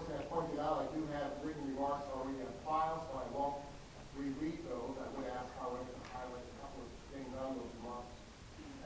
chairperson has pointed out, I do have written remarks already on file, so I won't reread those. I would ask, however, to highlight a couple of things on those remarks.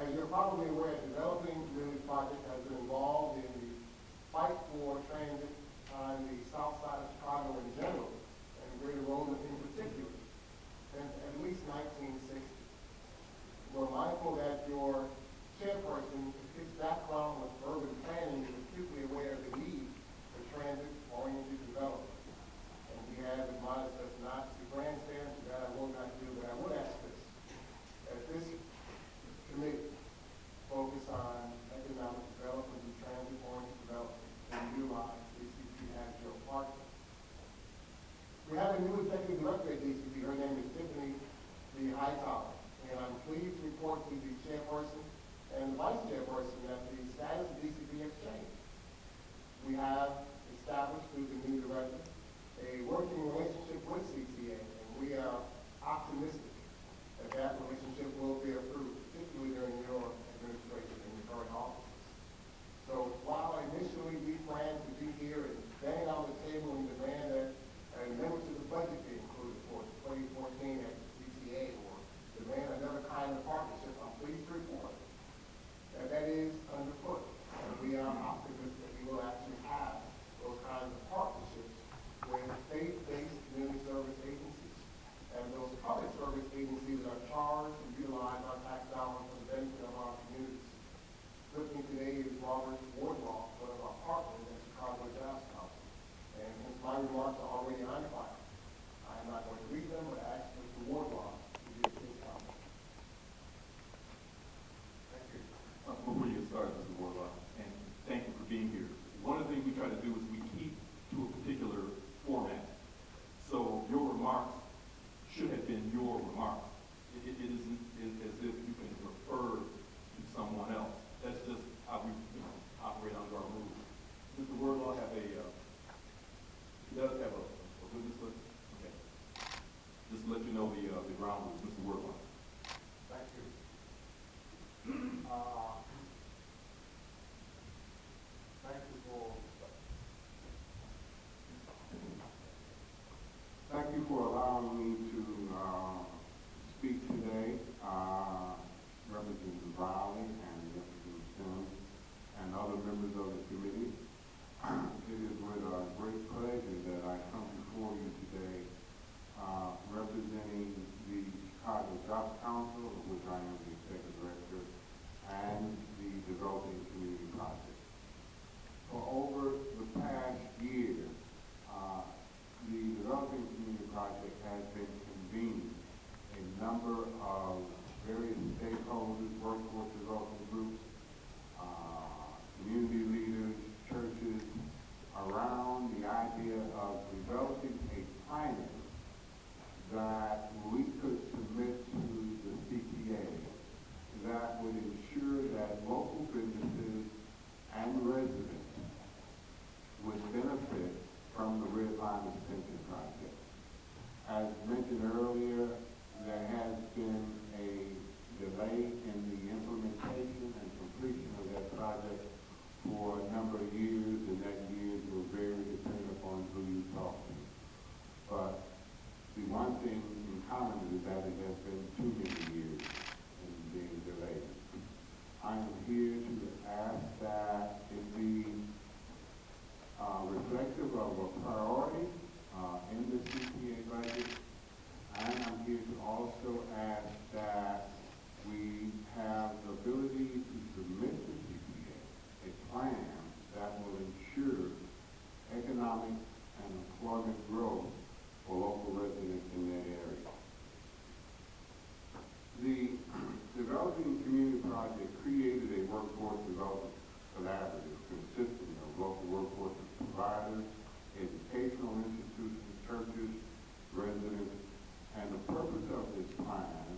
As you're probably aware, developing community project has been involved in the fight for transit on the south side of Chicago in general, and Greater Roman in particular, since at least 1960. We're mindful that your chairperson hits that ground with urban planning is acutely aware of the need for transit-oriented development. And he has admonished us not to grandstand, so that I will not do, but I would ask this, that this committee focus on economic development and transit-oriented development and utilize DCP as your partner. We have a new executive director at DCP. Her name is Tiffany B. Hightower. And I'm pleased to report to the chairperson and the vice chairperson that the status of DCP has changed. We have established through the new director a working relationship with CTA, and we are optimistic that that relationship will bear fruit, particularly during your administration and your current offices. So while initially we plan to be here and bang on the table and demand that members of the budget be included for 2014 at CTA or demand another kind of partnership, I'm pleased to report that that is underfoot. And we are optimistic that we will actually have those kinds of partnerships with faith-based community service agencies and those public service agencies that are charged to utilize our tax dollars for the benefit of our communities. With me today is Robert Wardlaw, one of our partners at Chicago Jobs Council. And since my remarks are already on file, I am not going to read them, but I ask Mr. Wardlaw to give his comments. Thank you. Before you get started, Mr. Wardlaw, and thank you for being here. One of the things we try to do is we keep to a particular format. So your remarks should have been your remarks. It isn't as if you can refer to someone else. That's just how we operate under our rules. Mr. Wardlaw does have a witness list? Okay. Just to let you know the ground rules, Mr. Wardlaw. Thank you. Thank you for allowing me to speak today, Representative Riley and Representative Sims and other members of the committee. It is with great pleasure that I come before you today representing the Chicago Jobs Council, of which I am the executive director, and the Developing Community Project. For over the past year, the Developing Community Project has been convening a number of various stakeholders, workforce development groups, community leaders, churches, around the idea of developing a plan that we could submit to the CTA that would ensure that local businesses and residents would benefit from the Red Line Extension Project. As mentioned earlier, there has been a delay in the implementation and completion of that project for a number of years, and that years were very dependent upon who you talk to. But the one thing in common is that it has been too many years in being delayed. I am here to ask that it be reflective of a priority in the CPA budget, and I'm here to also ask that we have the ability to submit to CPA a plan that will ensure economic and employment growth for local residents in that area. The Developing Community Project created a workforce development collaborative consisting of local workforce providers, educational institutions, churches, residents, and the purpose of this plan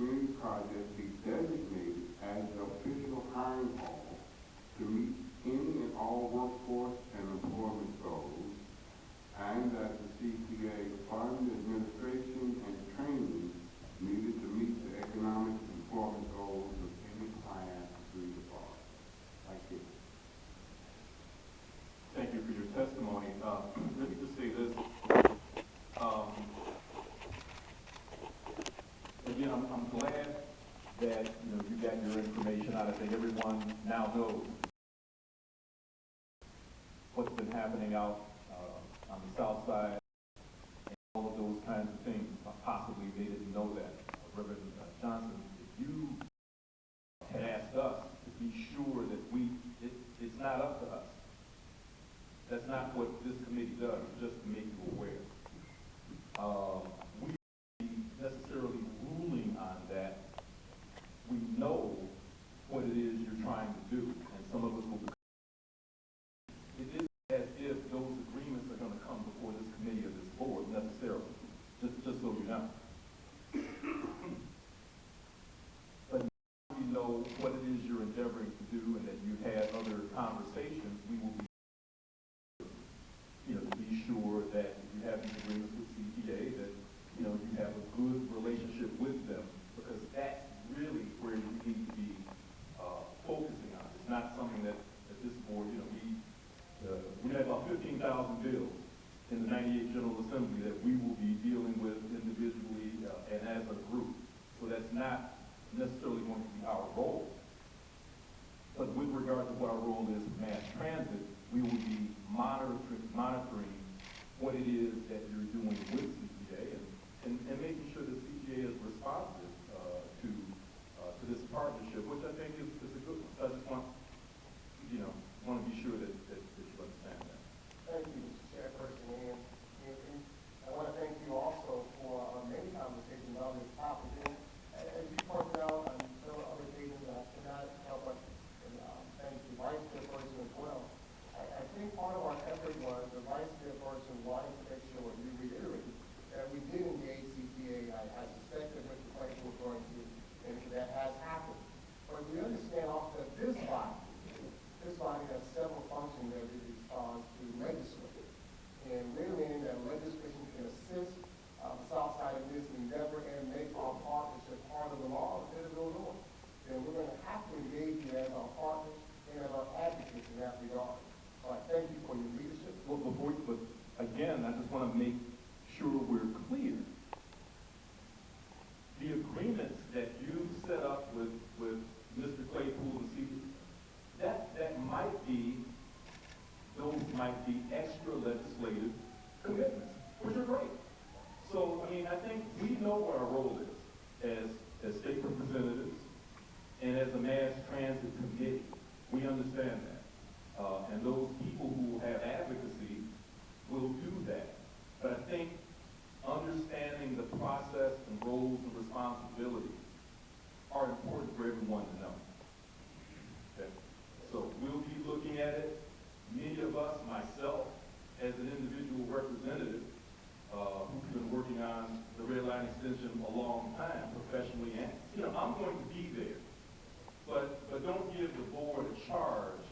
community project be designated as the official hiring hall to meet any and all workforce and employment goals, and that the CPA fund administration and training needed to meet the economic and employment goals of any client through the bar. Thank you. Thank you for your testimony. Let me just say this. Again, I'm glad that you got your information out. I think everyone now knows what's been happening out on the south side, and all of those kinds of things. Possibly they didn't know that. Reverend Johnson, if you had asked us to be sure that it's not up to us. That's not what this committee does, just to make you aware. We aren't necessarily ruling on that. We know what it is you're trying to do, and some of us will be. It isn't as if those agreements are going to come before this committee or this board necessarily, just so you know. But now we know what it is you're endeavoring to do, and that you've had other conversations. We will be to be sure that if you have these agreements with CPA, that you have a good relationship with them, because that's really where you need to be focusing on. It's not something that this board, we have about 15,000 bills in the 98 General Assembly that we will be dealing with individually and as a group. So that's not necessarily going to be our role. But with regard to what our role is in mass transit, we will be monitoring what it is that you're doing with CPA and making sure that CPA is responsive to this partnership, which I think is a good one. So I just want to be sure that you understand that. Thank you, Mr. Chairperson, and I want to thank you also for many conversations on this topic. And as you pointed out on several other occasions, I cannot help but thank the Vice Chairperson as well. I think part of our effort was the Vice Chairperson wanting to make sure you reiterated that we did engage CPA. I suspect that Mr. Clayton was going to, and that has happened. But we understand also that this body has several functions that it responds to legislation. And we're meaning that legislation can assist the South Side in this endeavor and make our partnership part of the law of the state of Illinois. And we're going to have to engage you as our partners and as our advocates in that regard. So I thank you for your leadership. Well, but again, I just want to make sure we're clear. The agreements that you set up with Mr. Claypool and CPA, those might be extra legislative commitments, which are great. So, I think we know what our role is as state representatives and as a mass transit committee. We understand that. And those people who have advocacy will do that. But I think understanding the process and roles and responsibilities are important for everyone to know. Okay? So we'll be looking at it. Many of us, myself, as an individual representative, who's been working on the red line extension a long time, professionally, and I'm going to be there. But don't give the board a charge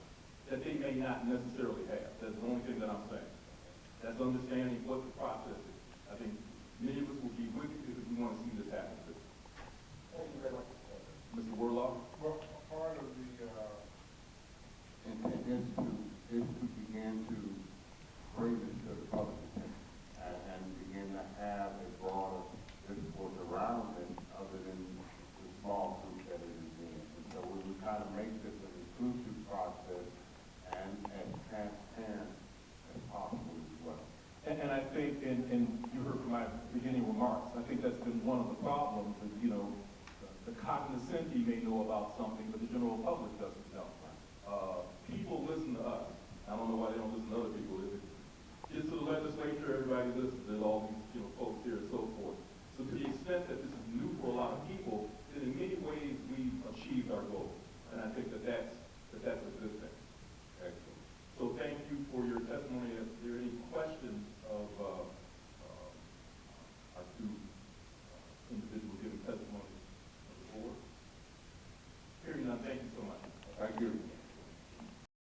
that they may not necessarily have. That's the only thing that I'm saying. That's understanding what the process is. I think many of us will be with you because we want to see this happen. Thank you very much. Mr. Warlock? Well, part of the intent is to begin to bring this to the public attention and begin to have a broader discourse around it other than the small group that it is in. And so we would kind of make this an inclusive process and as transparent as possible as well. And I think, and you heard from my beginning remarks, I think that's been one of the problems that, the cognoscenti may know about something, but the general public doesn't know. People listen to us. I don't know why they don't listen to other people. If it gets to the legislature, everybody